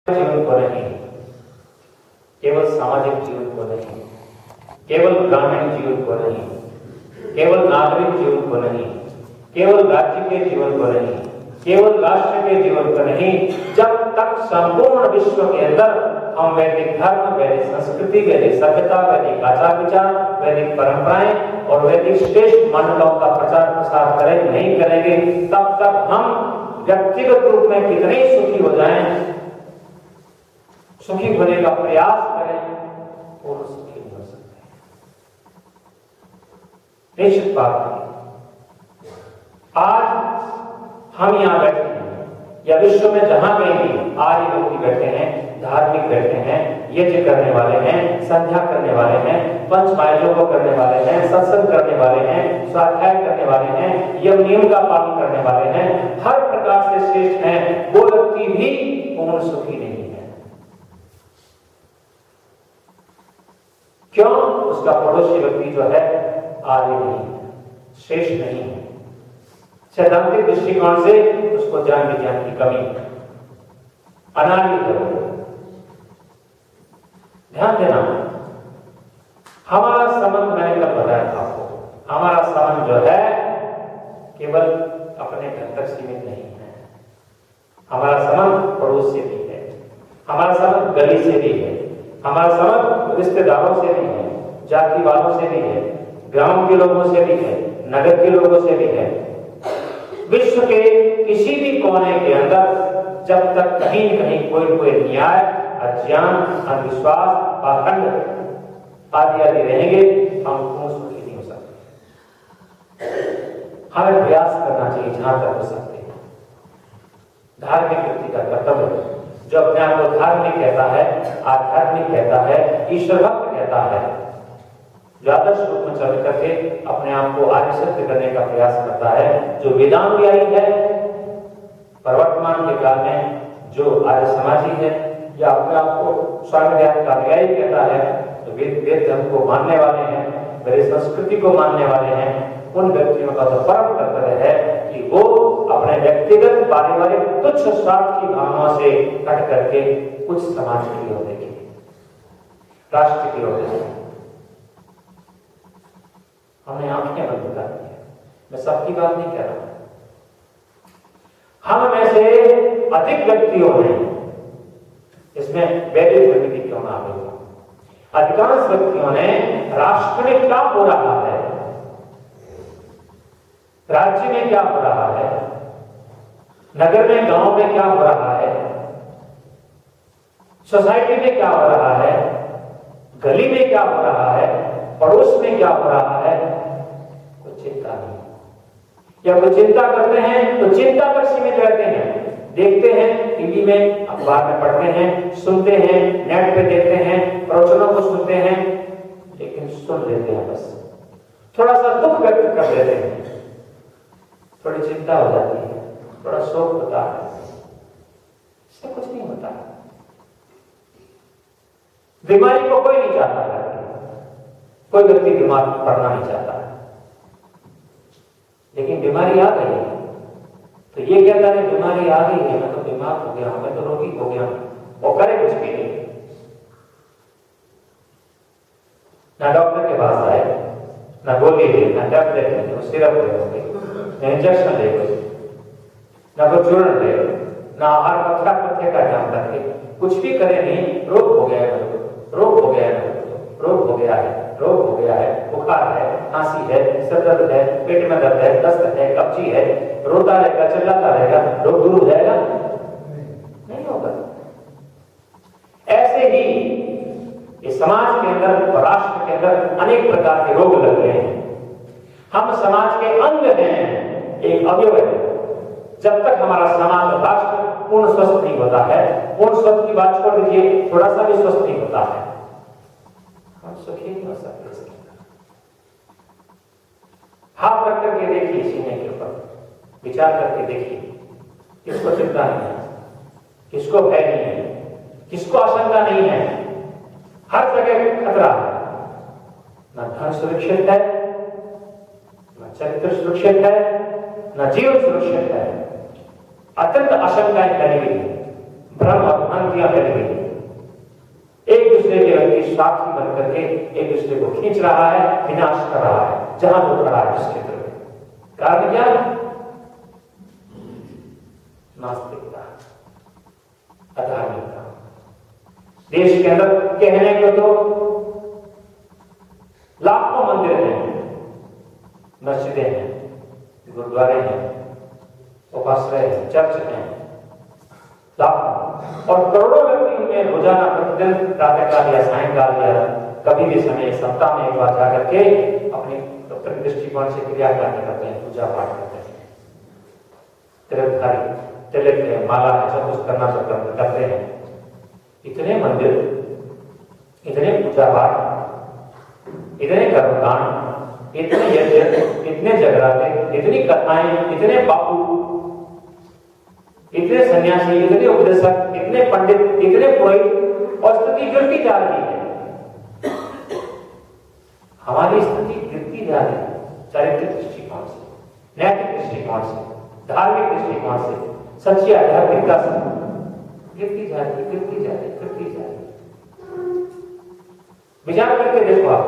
जीवन को नहीं, केवल सामाजिक जीवन को नहीं, केवल ग्रामीण जीवन को नहीं, केवल नागरिक जीवन को नहीं, केवल राज्य के जीवन को नहीं, केवल राष्ट्र के जीवन को नहीं, जब तक संपूर्ण विश्व के अंदर हम वैदिक धर्म, वैदिक संस्कृति, वैदिक सभ्यता, वैदिक आचार विचार, वैदिक परंपराएं और वैदिक श्रेष्ठ मान्यताओं का प्रचार प्रसार करें नहीं करेंगे, तब तक हम व्यक्तिगत रूप में कितने ही सुखी हो जाएं, सुखी होने का प्रयास करें और सुखी नहीं हो सकते। निश्चित बात है, आज हम यहां बैठे हैं या विश्व में जहां कहीं भी आर्य व्यक्ति बैठे हैं, धार्मिक बैठे हैं, यज्ञ करने वाले हैं, संध्या करने वाले हैं, पंचमायोजों को करने वाले हैं, सत्संग करने वाले हैं, स्वाध्याय करने वाले हैं, यम नियम का पालन करने वाले हैं, हर प्रकार से श्रेष्ठ हैं, वो व्यक्ति भी पूर्ण सुखी नहीं है। क्यों? उसका पड़ोसी व्यक्ति जो है आर्य नहीं है, श्रेष्ठ नहीं है। सैद्धांतिक दृष्टिकोण से उसको ज्ञान विज्ञान की कमी है, अनार्य है। ध्यान देना, हमारा संबंध, मैंने कल बताया था आपको, हमारा संबंध जो है केवल अपने घर तक सीमित नहीं है। हमारा संबंध पड़ोस से भी है, हमारा संबंध गली से भी है, हमारा संबंध रिश्तेदारों से भी है, जाति वालों से भी है, गांव के लोगों से भी है, नगर के लोगों से भी है। विश्व के किसी भी कोने के अंदर जब तक कहीं न कहीं कोई न्याय, अज्ञान, अंधविश्वास, पाखंड आदि रहेंगे, हम पूर्ण सुखी नहीं हो सकते। हमें प्रयास करना चाहिए जहां तक हो सकते हैं। धार्मिक व्यक्ति का कर्तव्य है, जो अपने आप को धार्मिक कहता है, आध्यात्मिक कहता है, ईश्वर भक्त कहता है, जो आदर्श रूप में चल करके अपने आप को आर्य सिद्ध करने का प्रयास करता है, जो वेदानुयायी है, वर्तमान के काल में जो आर्य समाजी है या अपने आप को स्वामी का अनुयायी कहता है, तो वेद धर्म को मानने वाले हैं, मेरी संस्कृति को मानने वाले हैं, उन व्यक्तियों का तो परम कर्तव्य है कि वो अपने व्यक्तिगत पारिवारिक तुच्छ स्वार्थ की भावनाओं से हट करके कुछ समाज की ओर देखें, राष्ट्र की ओर देखें। हमने आंखें बंद कर दी है, मैं सबकी बात नहीं कह रहा हूं। हम में से अधिक व्यक्तियों ने, इसमें वैदिक धर्म की क्यों ना आ गई, अधिकांश व्यक्तियों ने राष्ट्र में क्या हो रहा है, राज्य में क्या हो रहा है, नगर में, गांव में क्या हो रहा है, सोसाइटी में क्या हो रहा है, गली में क्या हो रहा है, पड़ोस में क्या हो रहा है, कोई चिंता नहीं। या कोई चिंता करते हैं तो चिंता तक सीमित रहते हैं, देखते हैं टीवी में, अखबार में पढ़ते हैं, सुनते हैं, नेट पे देखते हैं, प्रवचनों को सुनते हैं, लेकिन सुन लेते हैं बस, थोड़ा सा दुख व्यक्त कर देते हैं, थोड़ी चिंता हो जाती है, थोड़ा शोक होता है, इससे कुछ नहीं होता। बीमारी को कोई नहीं चाहता है, कोई व्यक्ति बीमार पड़ना नहीं चाहता है, लेकिन बीमारी आ गई है तो ये कहता है बीमारी आ गई है, मैं तो बीमार हो गया हूं, मैं तो रोगी हो गया हूं, वो करे कुछ भी नहीं। ना डॉक्टर के पास आए, ना गोली ले, ना टैबलेट ले, सिरप ले, ना इंजेक्शन ले, ना कोई चूर्ण ले, ना आहार पथ्य का ध्यान रखे, कुछ भी करे नहीं, रोग हो गया है, रोग हो गया है, रोग हो गया है, रोग हो गया है, बुखार है, खांसी है, सर दर्द है, पेट में दर्द है, दस्त है, कब्जी है, रोता रहेगा, चिल्लाता रहेगा, रोग दूर हो जाएगा? नहीं होगा। ऐसे ही इस समाज के अंदर, राष्ट्र के अंदर अनेक प्रकार के रोग लग गए हैं। हम समाज के अंग हैं, एक अवयव है। जब तक हमारा समाज, राष्ट्र पूर्ण स्वस्थ नहीं होता है, पूर्ण स्वस्थ की बात छोड़ दीजिए, थोड़ा सा भी स्वस्थ नहीं होता है, हम सुखी नहीं हो सकते। हाथ रख करके देखिए सीने के ऊपर, विचार करके देखिए, किसको चिंता नहीं है, किसको भय नहीं है, किसको आशंका नहीं है। हर जगह खतरा है, न धन सुरक्षित है, न चरित्र सुरक्षित है, न जीवन सुरक्षित है, अत्यंत आशंकाएं बनी हुई है। भ्रम और भ्रांतियां फैल गई। एक दूसरे के व्यक्ति स्वार्थी बन करके एक दूसरे को खींच रहा है, विनाश कर रहा है जहां जो खड़ा है उस क्षेत्र में। कारण क्या है? नास्तिकता, अधार्मिकता। देश के अंदर कहने को तो लाखों मंदिर हैं, मस्जिदें हैं, गुरुद्वारे हैं, उपाश्रय हैं, चर्च हैं, लाखों और करोड़ों व्यक्ति उनमें रोजाना प्रतिदिन प्रातःकाल या सायंकाल या कभी भी समय सप्ताह में एक बार जाकर के अपने दृष्टिकोण से क्रियाकांड करते हैं, पूजा पाठ करते हैं, तिलकधारी, तिलक है, माला है, सब कुछ करना करते हैं। इतने मंदिर, इतने पूजा पाठ, इतने कर्मकांड, इतने यज्ञ, इतने जगराते, इतनी कथाएं, इतने बापू, इतने सन्यासी, इतने उपदेशक, इतने पंडित, इतने पुरोहित और स्थिति गिरती जा रही है। हमारी स्थिति गिरती जा रही है चारित्रिक दृष्टिकोण से, नैतिक दृष्टिकोण से, धार्मिक दृष्टिकोण से, सच्ची आध्यात्मिकता से गिरती जा रही, गिरती जा रही, गिरती जा रही। विचार करके देखो आप,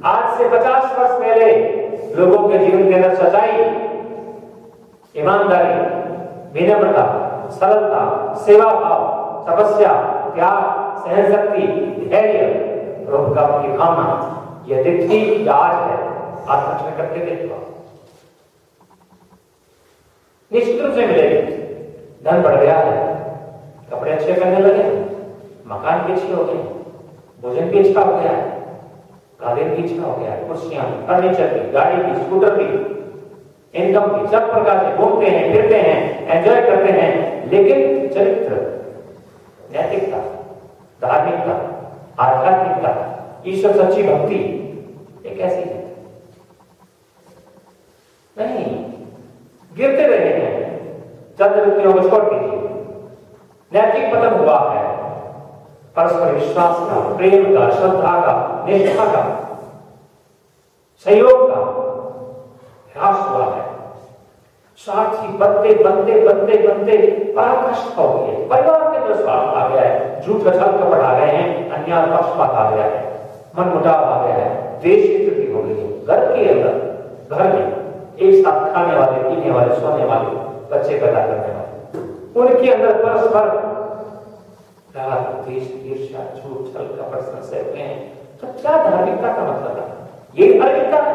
आज से 50 वर्ष पहले लोगों के जीवन के अंदर सच्चाई, ईमानदारी, विनम्रता, सरलता, सेवा भाव, तपस्या, त्याग, सहन शक्ति, धैर्य, परोपकार की भावना यदि थी या आज है, आत्मचर्चा करके देखो, निश्चित रूप से मिलेगी। धन बढ़ गया है, कपड़े अच्छे पहनने लगे, मकान भी अच्छे हो गए, भोजन भी अच्छा हो गया है, कालीन भी अच्छा हो गया है, कुर्सियां, फर्नीचर की, गाड़ी की, स्कूटर की, इनकम की, सब प्रकार से घूमते हैं, फिरते हैं, एंजॉय करते हैं, लेकिन चरित्र, नैतिकता, धार्मिकता, आध्यात्मिकता, ईश्वर सच्ची भक्ति ये कैसी है? नहीं, गिरते रहे हैं। चंद व्यक्तियों को छोड़ दीजिए, नैतिक पतन हुआ है, परस्पर विश्वास का, प्रेम का, श्रद्धा का, निष्ठा का, सहयोग का ह्रास हुआ है। स्वार्थी बनते बनते बनते बनते पराकाष्ठ हो गई है, परिवार के अंदर स्वार्थ आ गया है, झूठ छल कपट आ गए हैं, अन्याय पक्षपात आ गया है, मनमुटाव आ गया है, देश की स्थिति हो गई है। घर के अंदर, घर में एक साथ खाने वाले, पीने वाले, सोने वाले, बच्चे पैदा करने वाले, उनके अंदर परस्पर राग, द्वेष, ईर्ष्या, झूठ छल कपट संशय हैं, तो क्या धार्मिकता का मतलब है? ये धार्मिकता है?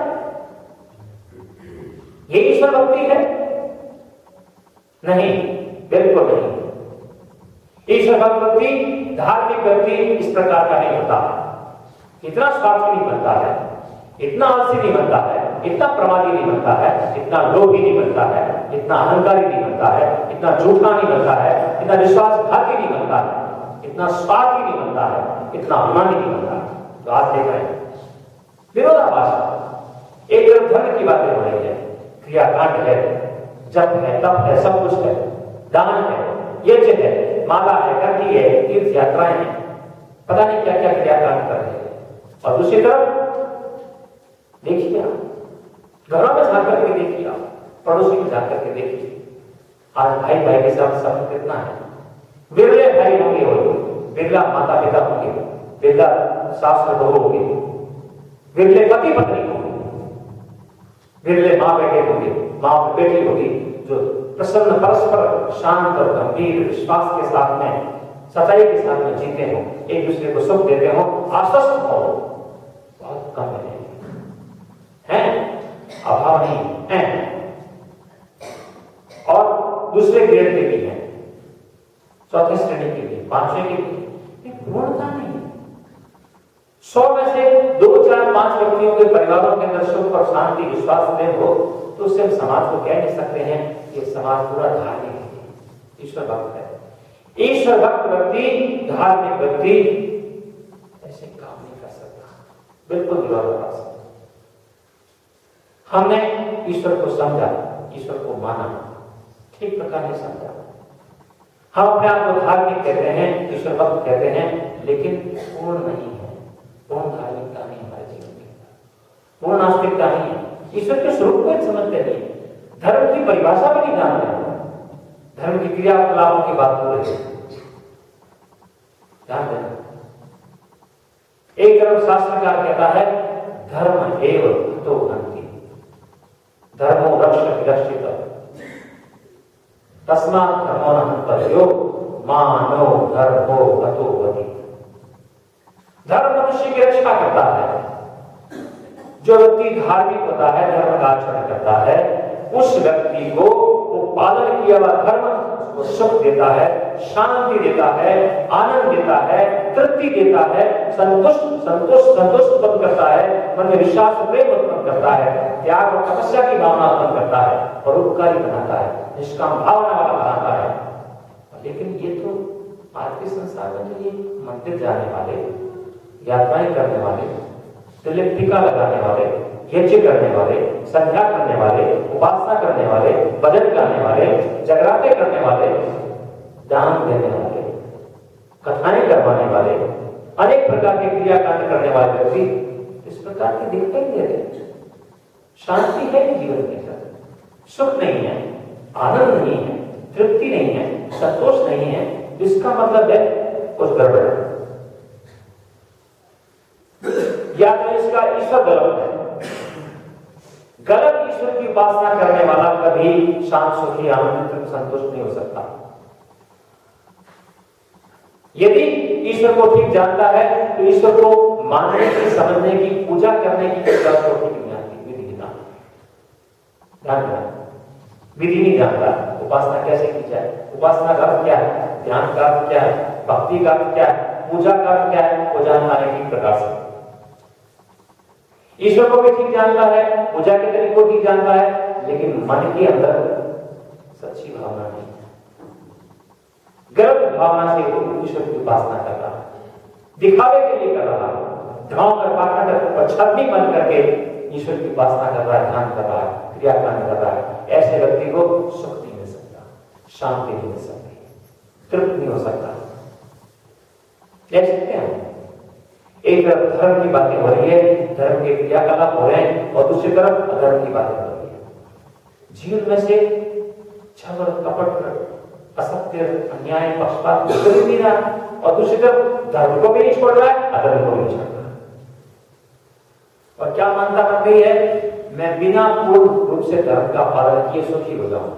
ये ईश्वर भक्ति है? नहीं, बिल्कुल नहीं। ईश्वर भक्ति, धार्मिक व्यक्ति इस प्रकार का नहीं होता। इतना स्वार्थी नहीं बनता है, इतना आलसी नहीं बनता है, इतना प्रमादी नहीं बनता है, इतना लोभी नहीं बनता है, इतना अहंकारी नहीं बनता है, इतना झूठा नहीं बनता है, इतना विश्वासघाती नहीं बनता है, इतना स्वार्थी नहीं बनता है, इतना अभिमानी नहीं बनता है। तो आज देख रहे हैं विरोधाभास। एक तरफ धर्म की बातें हो रही है, क्रियाकांड है, जप है, तप है, सब कुछ है, दान है, यज्ञ है, माला है, गति है, तीर्थ यात्राएं हैं, पता नहीं क्या क्या क्रियाकांड कर रहे हैं। और दूसरी तरफ देखिए आप, घरों में जाकर के देखिए आप, पड़ोसी में जाकर के देखिए, आज भाई भाई के साथ संबंध कितना है। विरले भाई होंगे, बिरला माता पिता होंगे, बिरला सास बहू होंगे, विरले पति पत्नी होंगे, विरले माँ बेटे होंगे, माँ बेटी होगी, जो प्रसन्न, परस्पर शांत और गंभीर विश्वास के साथ में, सच्चाई के साथ में जीते हो, एक दूसरे को सुख देते हो, आश्वस्त हो। बहुत कम हैं, अभाव नहीं है। और दूसरे ग्रेड के भी हैं, चौथी श्रेणी के भी, पांचवें के भी, पूर्णता नहीं। 100 में से 2, 4, 5 व्यक्तियों के परिवारों के अंदर सुख और शांति, विश्वास प्रेम हो, तो उससे हम समाज को कह नहीं सकते हैं कि समाज पूरा धार्मिक है, ईश्वर भक्त है। ईश्वर भक्त व्यक्ति, धार्मिक व्यक्ति ऐसे काम नहीं कर सकता, बिल्कुल विरोधाभास। हमने ईश्वर को समझा, ईश्वर को माना, ठीक प्रकार नहीं समझा। हम अपने आप को धार्मिक कहते हैं, ईश्वर भक्त कहते हैं, लेकिन पूर्ण नहीं है, पूर्ण धार्मिकता नहीं हमारे जीवन में, पूर्ण नास्तिकता नहीं है। ईश्वर के स्वरूप को समझते नहीं, धर्म की परिभाषा भी नहीं जानते, धर्म की क्रियाकलापों की बात हो रही है, ध्यान देना। एक तरफ शास्त्रकार कहता है धर्म एव तो हंति, धर्मो रक्षति रक्षित, तस्मात् धर्मो न हन्तव्यो, मानो धर्मो हतो हति। धर्म मनुष्य की रक्षा करता है। जो व्यक्ति धार्मिक होता है, धर्म का आचरण करता है, उस व्यक्ति को वो पालन किया हुआ धर्म उसको सुख देता है, शांति देता है, आनंद देता है, तृप्ति देता है, संतुष्ट उत्पन्न करता है, मन में विश्वास प्रेम उत्पन्न करता है, त्याग और तपस्या की भावना उत्पन्न करता है, परोपकारी बनाता है, निष्काम भावना वाला बनाता है। लेकिन ये तो आज के संसार में तो ये मंदिर जाने वाले, यात्राएं करने वाले, तिलक टीका लगाने वाले, यज्ञ करने वाले, संध्या करने वाले, उपासना करने वाले, भजन गाने वाले, जगराते करने वाले, दान देने वाले, कथाएं करवाने वाले, अनेक प्रकार के क्रियाकांड करने वाले व्यक्ति इस प्रकार के दिखते ही दे रहे। शांति है जीवन के साथ, सुख नहीं है, आनंद नहीं है, तृप्ति नहीं है, संतोष नहीं है, इसका मतलब है कुछ गड़बड़ है, या तो इसका ईश्वर गलत है। गलत ईश्वर की उपासना करने वाला कभी शांत, सुखी, आनंदित, संतुष्ट नहीं हो सकता। यदि ईश्वर को ठीक जानता है तो ईश्वर को मानने की, समझने की, पूजा करने की ठीक नहीं आती, विधि नहीं जानता, विधि नहीं जानता। उपासना कैसे की जाए, उपासना का अर्थ क्या है, ध्यान का अर्थ क्या है, भक्ति का अर्थ क्या है, पूजा का अर्थ क्या है, वो जानता है ठीक प्रकार से। ईश्वर को भी ठीक जानता है, पूजा के तरीके को ठीक जानता है, लेकिन मन के अंदर सच्ची भावना नहीं है। गलत भावना से ईश्वर की उपासना कर रहा है, दिखावे के लिए कर रहा है, ढोंग कर पाखंड और छलनी बन करके ईश्वर की उपासना कर रहा है, ध्यान कर रहा है, क्रियाकांड कर रहा है। ऐसे व्यक्ति को सुख नहीं मिल सकता, शांति नहीं मिल सकती, तृप्त नहीं हो सकता। देख सकते हैं एक तरफ धर्म की बातें हो रही है, धर्म के क्रियाकलाप हो रहे हैं, और दूसरी तरफ अधर्म की बातें हो रही है। जीवन में से छल कपट, असत्य, अन्याय, पक्षपात कभी नहीं रहा, और दूसरी तरफ धर्म को भी नहीं छोड़ रहा है, अधर्म को भी नहीं छोड़ रहा है। और क्या मानता बन गई है, मैं बिना पूर्ण रूप से धर्म का पालन किए सुखी हो जाऊं।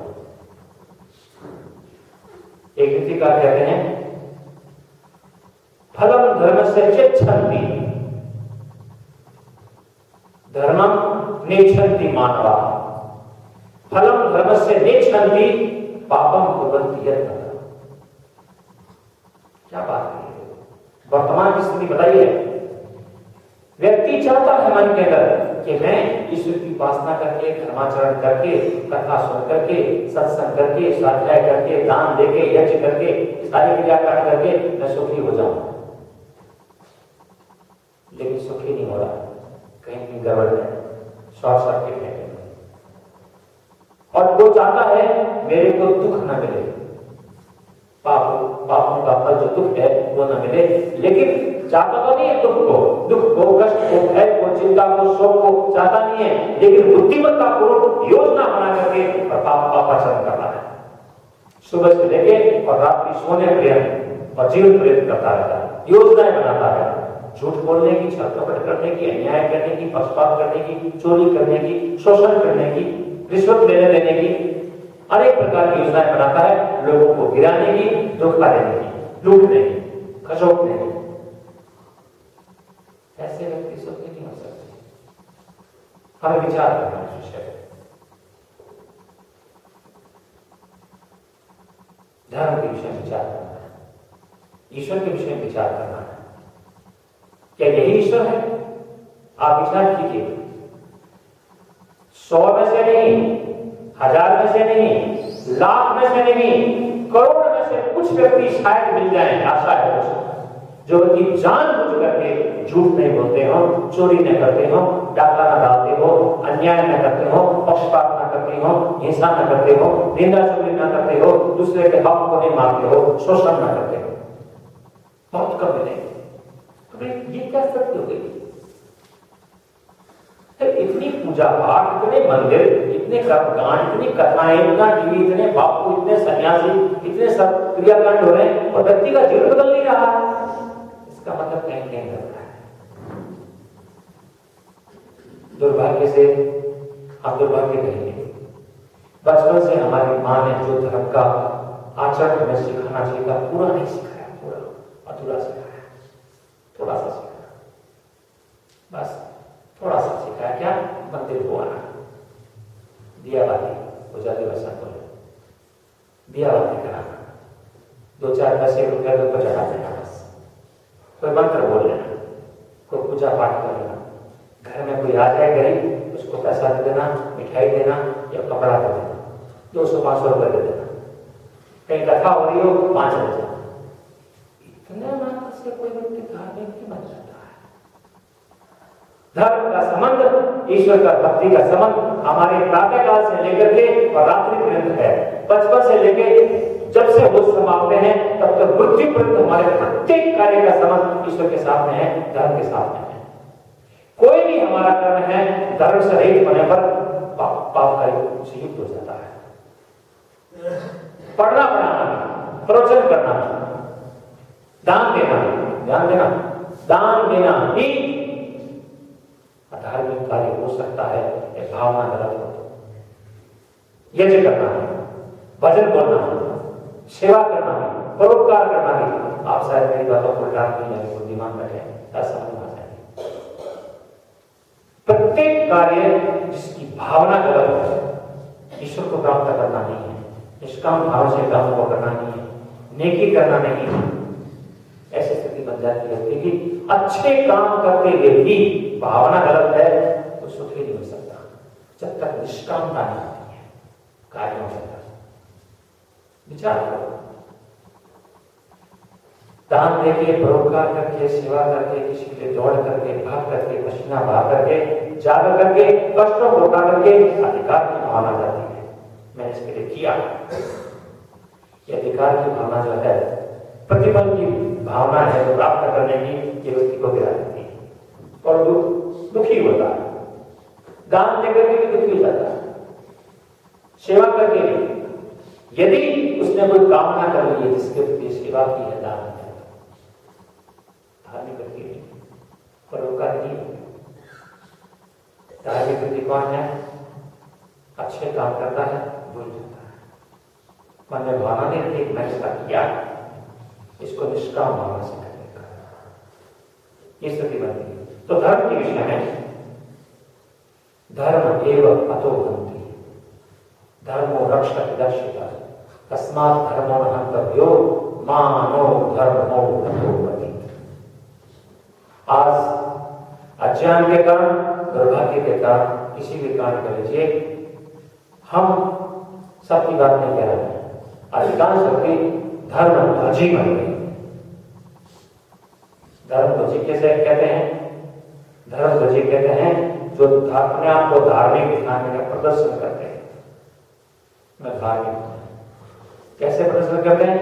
एक रीतिकार कहते हैं फलम धर्मस्य चेच्छन्ति धर्मम नेच्छन्ति मानवा, फलम धर्मस्य नेच्छन्ति पापम कुर्वन्ति यत्। क्या बात है, वर्तमान की स्थिति बताइए। व्यक्ति चाहता है मन के अंदर कि मैं ईश्वर की उपासना करके, धर्माचरण करके, कथा सुन करके, सत्संग करके, स्वाध्याय करके, दान देके, यज्ञ करके, सारी क्रियाकांड करके मैं सुखी हो जाऊं, लेकिन सुखी नहीं हो रहा, कहीं गड़बड़ है, शॉर्ट सर्किट है। और वो चाहता है मेरे को दुख न मिले, पापों का फल जो दुख है वो न मिले, लेकिन चाहता तो नहीं है दुख को, कष्ट को, भय को, चिंता को, शोक को चाहता नहीं है, लेकिन बुद्धिमत्ता पूर्वक योजना बना करके और पापाचरण करना है। सुबह से लेके और रात्रि सोने पर्यंत और जीवन पर्यंत करता रहता है, योजनाएं बनाता है, झूठ बोलने की, छल कपट करने की, अन्याय करने की, पक्षपात करने की, चोरी करने की, शोषण करने की, रिश्वत लेने देने की, अनेक प्रकार की योजनाएं बनाता है, लोगों को गिराने की, धोखा देने की, लूटने की, खसोटने की। ऐसे व्यक्ति सुखी नहीं हो सकते। हमें विचार करना है विषय, धर्म के विषय में विचार करना है, ईश्वर के विषय में विचार करना है। क्या यही ईश्वर है? आप विचार कीजिए। 100 में से नहीं, 1000 में से नहीं, लाख में से नहीं, करोड़ में से कुछ व्यक्ति शायद मिल जाए, आशा है कुछ, जो व्यक्ति जानबूझ करके झूठ नहीं बोलते हो, चोरी न करते हो, डाका न डालते हो, अन्याय न करते हो, पक्षपात न करते हो, हिंसा न करते हो, निंदा चुगली न करते हो, दूसरे के हक को नहीं मारते हो, शोषण न करते हो, बहुत कम मिलेंगे। ये क्या सत्य हो गई? इतनी पूजा पाठ, इतने मंदिर, इतने कर्मकांड, इतनी कथाएं, इतना टीवी, इतने बापू, इतने सन्यासी, इतने सब क्रियाकांड हो रहे हैं और व्यक्ति का जीवन बदल नहीं रहा है। नहीं करता है। दुर्भाग्य से हम दुर्भाग्य कहेंगे, बचपन से हमारी माँ ने जो धर्म का आचरण हमें सिखाना चाहिए था पूरा नहीं सिखाया, पूरा अधूरा सिखाया, थोड़ा सा सिखाया, बस थोड़ा सा सिखाया। क्या? मंदिर को आना, दिया बाती, गुजराती भाषा बोले, दिया बाती कराना, 2-4 पैसे रुपए के ऊपर चढ़ा देना, बस कोई मंत्र बोल लेना, कोई पूजा पाठ कर लेना, घर में कोई आ जाए गरीब उसको पैसा दे देना, मिठाई देना या कपड़ा दे देना, 200-500 रुपए दे देना, कहीं कथा हो रही हो 5 बजे। इतने मात्र से कोई व्यक्ति धार्मिक क्यों बन जाता है? धर्म का संबंध, ईश्वर का भक्ति का संबंध हमारे प्रातः काल से लेकर के और रात्रि पर्यंत है। बचपन से लेकर जब से होश संभालते हैं तब तक मृत्यु पर्यंत हमारे प्रत्येक कार्य का संबंध ईश्वर के साथ में है, धर्म के साथ में है। कोई भी हमारा कर्म है धर्म से रहित होने पर पाप का युक्त हो जाता है। पढ़ना पढ़ाना, प्रवचन करना, दान देना, ध्यान देना, दान देना ही धार्मिक कार्य हो सकता है। यह भावना गलत हो तो यज्ञ करना है, भजन बोलना है, सेवा करना है, परोपकार करना है। आप शायद मेरी बातों को डांट नहीं जाए, बुद्धिमान बैठे समझ आ जाए। प्रत्येक कार्य जिसकी भावना गलत है, ईश्वर को प्राप्त करना नहीं है, निष्काम भाव से काम को करना नहीं है, नेकी करना नहीं है, ऐसी स्थिति बन जाती है कि अच्छे काम करते हुए भी भावना गलत है तो सुख ही नहीं हो सकता जब तक निष्कामता नहीं आती है कार्यों के अंदर। विचार करो, दान देके, परोपकार करके, सेवा करके, किसी के लिए दौड़ करके, भाग करके, पसीना बहा करके, जाग करके, कष्टों को उठा करके अधिकार की भावना जाती है, मैंने इसके लिए किया। ये अधिकार की भावना जो है, प्रतिफल की भावना है जो प्राप्त करने की, ये व्यक्ति को गिरा देती है और दुखी होता है। दान देकर के भी दुखी हो जाता है, सेवा करके भी। यदि उसने कोई कामना कर ली है जिसके प्रति सेवा की है, दान है, धार्मिक व्यक्ति नहीं, परोपकार नहीं। धार्मिक व्यक्ति कौन है? अच्छे काम करता है, भूल जाता है, मन में भावना नहीं रहती मैं इसका किया, इसको निष्काम भावना से करने का, ये स्थिति बनती है। तो धर्म के विषय में धर्म एवं अतो हन्ति, धर्मो रक्षति रक्षिता, तस्मात् धर्मो न हन्तव्यो मानो धर्मो हतो पतित। आज अज्ञान के कारण, दुर्भाग्य के कारण, किसी भी कारण कर लीजिए, हम सबकी बात नहीं कह रहे हैं, अधिकांश व्यक्ति धर्म ध्वजी बन गए। धर्म ध्वजी कैसे कहते हैं? धर्म ध्वजी कहते हैं जो अपने आप को धार्मिक दिखाने का प्रदर्शन करते हैं। मैं धार्मिक हूं, कैसे प्रदर्शन करते हैं?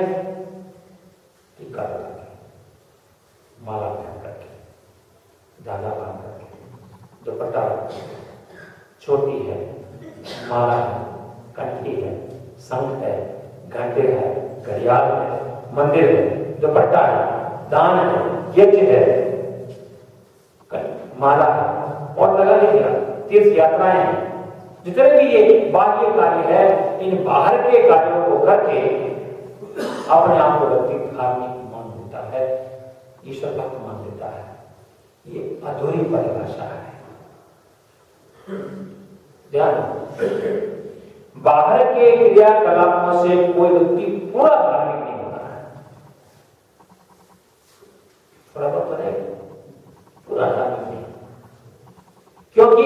टीका लगा के, माला पहन करके, धागा बांध करके, दुपट्टा रख के, छोटी है, माला है, कंठी है, शंख है, घंटे है, घड़ियाल है, मंदिर है, दुपट्टा है, दान है, यज्ञ है, माला है, और लगा लीजिएगा तीर्थ यात्राएं हैं, जितने भी ये बाह्य कार्य है, इन बाहर के कार्यों को करके अपने आप को व्यक्ति धार्मिक मान लेता है, ईश्वर भक्त मान लेता है। ये अधूरी परिभाषा है। ध्यान, बाहर के क्रियाकलापों से कोई व्यक्ति पूरा धार्मिक नहीं होता है। थोड़ा बहुत है, पूरा धार्मिक नहीं, क्योंकि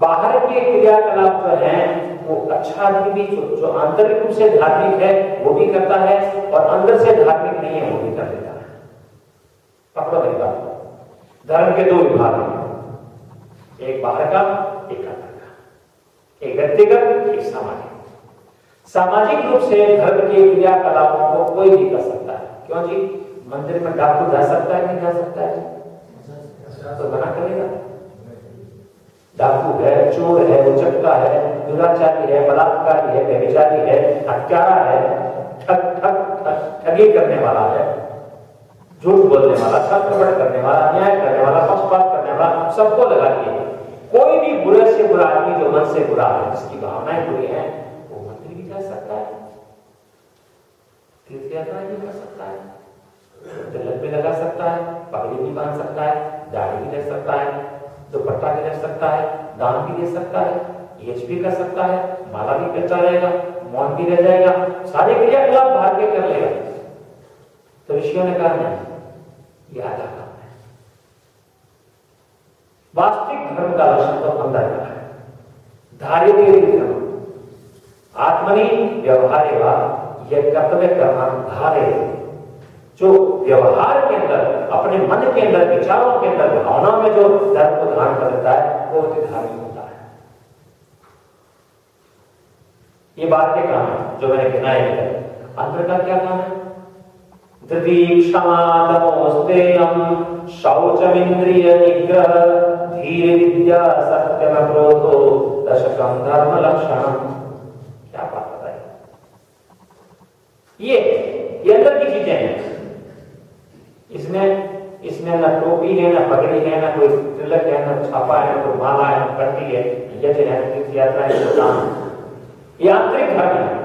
बाहर के क्रियाकलाप जो हैं वो अच्छा आदमी भी जो आंतरिक रूप से धार्मिक है वो भी करता है, और अंदर से धार्मिक नहीं है वो भी कर देता है। पकड़ो मेरी बात। धर्म के 2 विभाग हैं, एक बाहर का, एक अंदर का, एक व्यक्तिगत, एक सामाजिक। सामाजिक रूप से धर्म के क्रियाकलापों को कोई भी कर सकता है। क्यों जी? मंदिर में डाकू जा सकता है, नहीं जा सकता है? तो मना करेगा। डाकू है, चोर है, उचक्का है, दुराचारी है, बलात्कारी है, व्यभिचारी है, हत्यारा है, ठगी करने वाला है, झूठ बोलने वाला, छल कपट करने वाला, अन्याय करने वाला, पक्षपात करने वाला, सबको लगा के कोई भी बुरे से बुरा आदमी जो मन से बुरा है, जिसकी भावनाएं बुरी हैं, वो मंदिर भी जा सकता है, तीर्थ यात्रा भी कर सकता है, तिलक भी लगा सकता है, पगड़ी भी बांध सकता है, दाढ़ी भी ले सकता है, दुपट्टा भी ले सकता है, दान भी दे सकता है, यज्ञ भी कर सकता है, माला भी करता रहेगा, मौन भी रह जाएगा, सारे क्रियाकलाप बाहर के कर लेगा। तो ऋषियों ने कहा नहीं, ये आधा काम है। वास्तविक धर्म का लक्षण तो अंदर का है। धार्मिक धर्म आत्मनि व्यवहारे वा यह कर्तव्य कर्माधारे, जो व्यवहार के अंदर, अपने मन के अंदर, विचारों के अंदर, भावनाओं में जो धर्म को धारण कर लेता है, वो धार्मिक होता है। ये बात के काम है जो मैंने गिनाए हैं। अंतर का क्या काम है? धृति क्षमा तमोस्तेयम शौचमिंद्रिय निग्रह धीर विद्या सत्यम क्रोधो दशकम धर्म लक्षणम। क्या बात बताई? ये अंदर की चीजें हैं। इसमें न टोपी है, न पगड़ी है, न कोई तिलक है, न छापा है, न कोई माला है, न कंठी है, यज्ञ है, तीर्थ यात्रा है। ये आंतरिक धर्म है।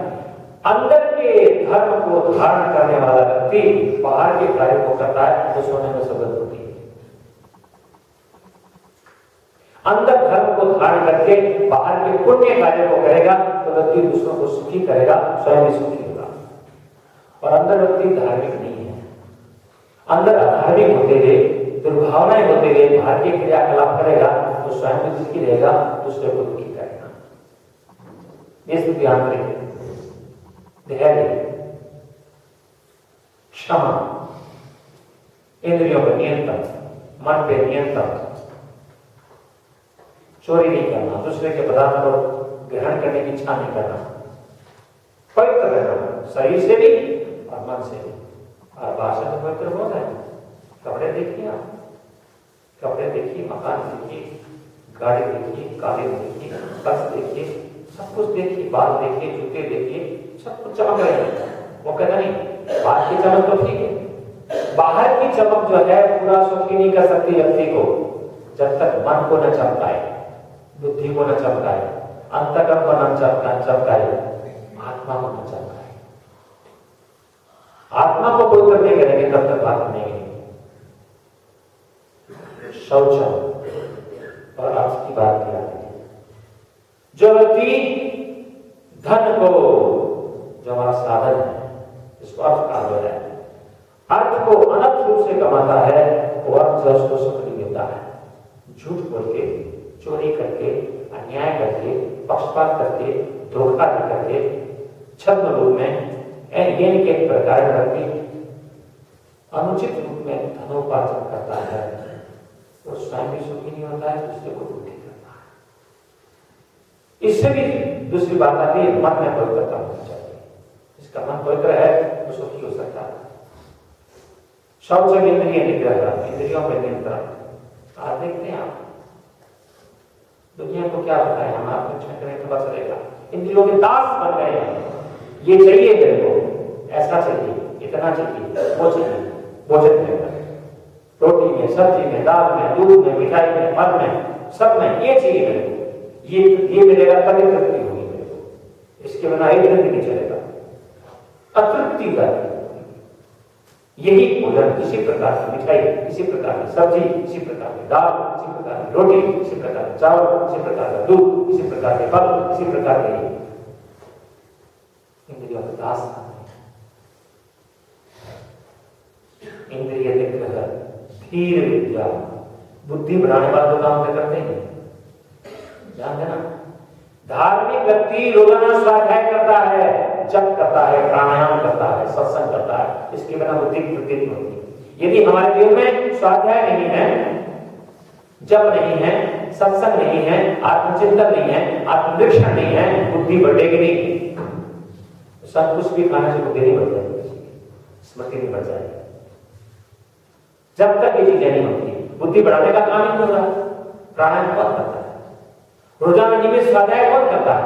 अंदर के धर्म को धारण करने वाला व्यक्ति बाहर के कार्य को करता है तो सोने में सुगंध होती है। अंदर धर्म को धारण करके बाहर के पुण्य कार्य को करेगा तो व्यक्ति दूसरों को सुखी करेगा, स्वयं भी सुखी होगा। और अंदर व्यक्ति धार्मिक नहीं है, अंदर अधार्मिक होते हुए, दुर्भावनाएं होते हुए बाहर के क्रियाकलाप करेगा तो स्वयं भी दुखी रहेगा, दूसरे को दुखी करेगा। ये स्थिति आंतरिक है। धैर्य, क्षमा, इंद्रियों पर नियंत्रण, मन पे नियंत्रण, चोरी नहीं करना, दूसरे के पदार्थ को ग्रहण करने की इच्छा नहीं करना, पवित्र रहना, शरीर से भी और मन से भी। और भाषा तो पवित्र हो जाए। कपड़े देखिए आप, कपड़े देखिए, मकान देखिए, गाड़ी देखिए, कालीन देखिए, बस देखिए, सब कुछ देखिए, बाल देखिए, जूते देखिए, सब कुछ चमक रहे हैं। वो कहता नहीं, बाहर की चमक तो ठीक है, बाहर की चमक जो है पूरा सुखी नहीं कर सकती व्यक्ति को जब तक मन को न चमकाए, बुद्धि को न चमकाए, अंतःकरण को न चमकाए, आत्मा को न चमकाए। आत्मा को पवित्र नहीं करेंगे तब तक बात नहीं। शौचम और अर्थ की बात किया, जो व्यक्ति धन को, जो हमारा साधन है, इसको अर्थ कहा गया है, अर्थ को अनर्थ रूप से कमाता है, वो अर्थ जो उसको सुख नहीं देता है। झूठ बोल के, चोरी करके, अन्याय करके, पक्षपात करके, धोखा करके, छद्म रूप में के प्रकार व्यक्ति अनुचित रूप में धनोपार्जन करता है, वो स्वयं भी सुखी नहीं होता है, दूसरे को दुखी करता है। इससे भी दूसरी बात आती है, मन में पवित्रता होनी चाहिए। इसका मन पवित्र है तो सुखी हो सकता है। शौच इंद्रिय निग्रह, इंद्रियों पर नियंत्रण। आज देखते हैं आप दुनिया को क्या बताएं, हम आपको करें तो पता चलेगा। इंद्रियों के दास बन गए हैं। ये चाहिए मेरे को, ऐसा चाहिए, इतना चाहिए, वो चाहिए, भोजन में, रोटी में, सब्जी में, दाल में, दूध में, मिठाई में, फल में, सब में ये चाहिए मेरे को। ये मिलेगा तभी तृप्ति होगी मेरे को, इसके बिना एक दिन नहीं चलेगा। अतृप्ति का यही भोजन, इसी प्रकार की मिठाई, इसी प्रकार की सब्जी, इसी प्रकार की दाल, इसी प्रकार की रोटी, इसी प्रकार के चावल, इसी प्रकार का दूध, इसी प्रकार के फल, इसी प्रकार के इंद्रियों का दास। इंद्रिय निग्रह, धीर विद्या, बुद्धि बढ़ाने वाले तो काम करते हैं, जानते ना। धार्मिक व्यक्ति रोजाना स्वाध्याय करता है, जप करता है, प्राणायाम करता है, सत्संग करता है, इसके बिना बुद्धि की वृद्धि नहीं होती। यदि हमारे जीवन में स्वाध्याय नहीं है, जप नहीं है, सत्संग नहीं है, आत्मचिंतन नहीं है, आत्मनिरीक्षण नहीं है, बुद्धि बढ़ेगी नहीं। सब कुछ भी खाने से बुद्धि नहीं बढ़ जाएगी, स्मृति नहीं बढ़ जाएगी। जब तक ये चीजें नहीं होती, बुद्धि बढ़ाने का काम ही नहीं हो रहा। प्राणायाम कौन करता है? रोजाना नियमित स्वाध्याय कौन करता है?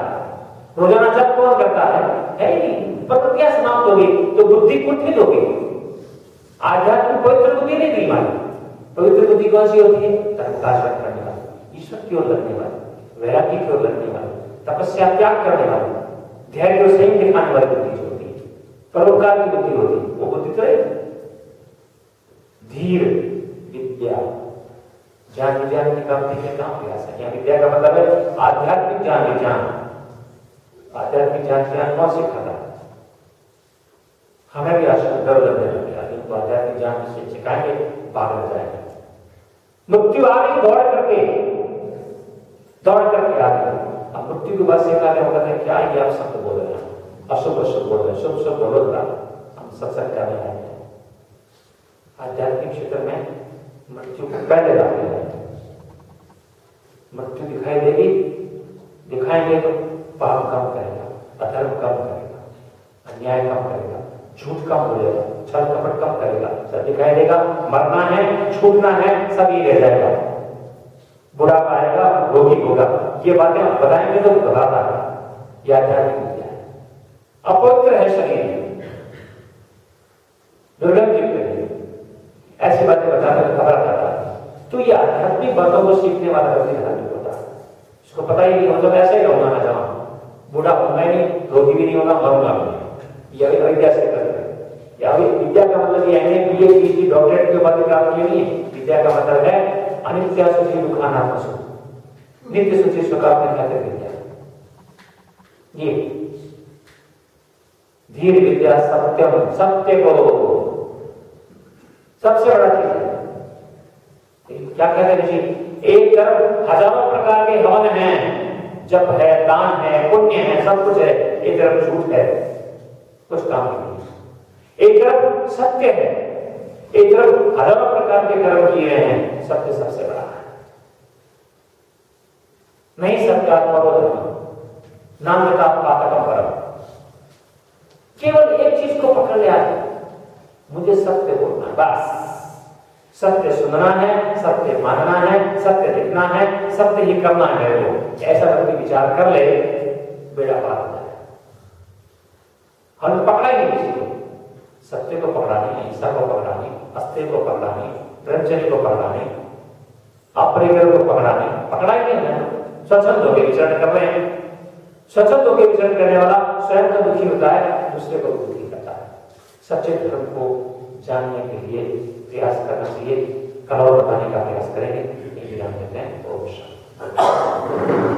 रोजाना जप कौन करता है? नहीं। प्रक्रिया समाप्त होगी तो बुद्धि कुंठित होगी, आध्यात्मिक पवित्र बुद्धि नहीं दी मानी। पवित्र बुद्धि कौन सी होती है? धर्म का आचरण करने वाली, ईश्वर की ओर लगने वाली, वैराग्य की ओर लगने वाली, तपस्या त्याग करने वाली, धैर्य और संयम दिखाने वाली बुद्धि जो होती है, परोपकार की बुद्धि होती है, वो बुद्धि तो है धीर विद्या। ज्ञान विज्ञान की प्राप्ति के काम अभ्यास है। यहाँ विद्या का मतलब है आध्यात्मिक ज्ञान विज्ञान। आध्यात्मिक ज्ञान विज्ञान कौन सिखाता है? हमें भी आश्चर्य डर लगने लग गया, तो आध्यात्मिक ज्ञान से सिखाएंगे भाग में जाएंगे। मृत्यु आ गई दौड़ करके आ गई। अब मृत्यु के बाद सिखाने होगा क्या ये आप शब्द बोल रहे हैं, अशुभ अशुभ बोल रहे हैं, शुभ शुभ बोलो था, हम सत्संग करने आए हैं। आध्यात्मिक क्षेत्र में मृत्यु को पहले लाते हैं। मृत्यु दिखाई देगी, दिखाएंगे तो पाप कम करेगा, अधर्म कम करेगा, अन्याय कम करेगा, झूठ कम बोलेगा, छल कपट कम करेगा, सब दिखाई देगा। मरना है, छूटना है, सब ये रह जाएगा। बुढ़ापा आएगा, रोगी होगा, ये बातें आप बताएंगे तो घबराता है। यह आध्यात्मिक विद्या है। अपवित्र है शरीर, दुर्गंध युक्त है, ऐसी बातें बताकर घबरा जाता है। तो ये आध्यात्मिक बातों को सीखने वाला व्यक्ति आध्यात्मिक होता है। इसको पता ही नहीं होता, ऐसे ही रहूंगा मैं जवान, बूढ़ा होगा ही नहीं, रोगी भी नहीं होगा, मरूंगा भी नहीं। यह अविद्या से करते हैं। विद्या का मतलब ये है बीए पीएचडी डॉक्टरेट की उपाधि प्राप्त की नहीं है। विद्या का मतलब है अनित्य सुखी दुखानात्म सुख, नित्य सुखी सुख आपने कहते विद्या। ये धीर विद्या सत्यम, सत्य को सबसे बड़ा चीज है। क्या कहते हैं ऋषि? एक तरफ हजारों प्रकार के हवन हैं, जप है, दान है, पुण्य है, सब कुछ है। एक तरफ झूठ है, कुछ काम नहीं। एक तरफ सत्य है, एक तरफ हजारों प्रकार के कर्म किए हैं, सत्य सबसे बड़ा है। नहीं सत्यात्मको धर्म, नान्यता पातकम परम। केवल एक चीज को पकड़ लिया, मुझे सत्य बोलना है, बस। सत्य सुनना है, सत्य मानना है, सत्य लिखना है, सत्य ही करना है मेरे को। ऐसा व्यक्ति विचार कर ले, बेड़ा पार हो जाए। हम पकड़ा ही नहीं किसी को। सत्य को पकड़ानी, अहिंसा को पकड़ानी, अस्त्य को पकड़ानी, ब्रह्मचर्य को पकड़ानी, अपरिग्रह को पकड़ानी, पकड़ा ही नहीं है। स्वच्छंद होकर विचरण कर रहे हैं। स्वच्छंद होकर विचरण करने वाला स्वयं तो दुखी होता है, दूसरे को दुखी करता है। सच्चे धर्म को जानने के लिए प्रयास करना चाहिए। कल और बताने का प्रयास करेंगे। ये विराम देते हैं। ओम शांति।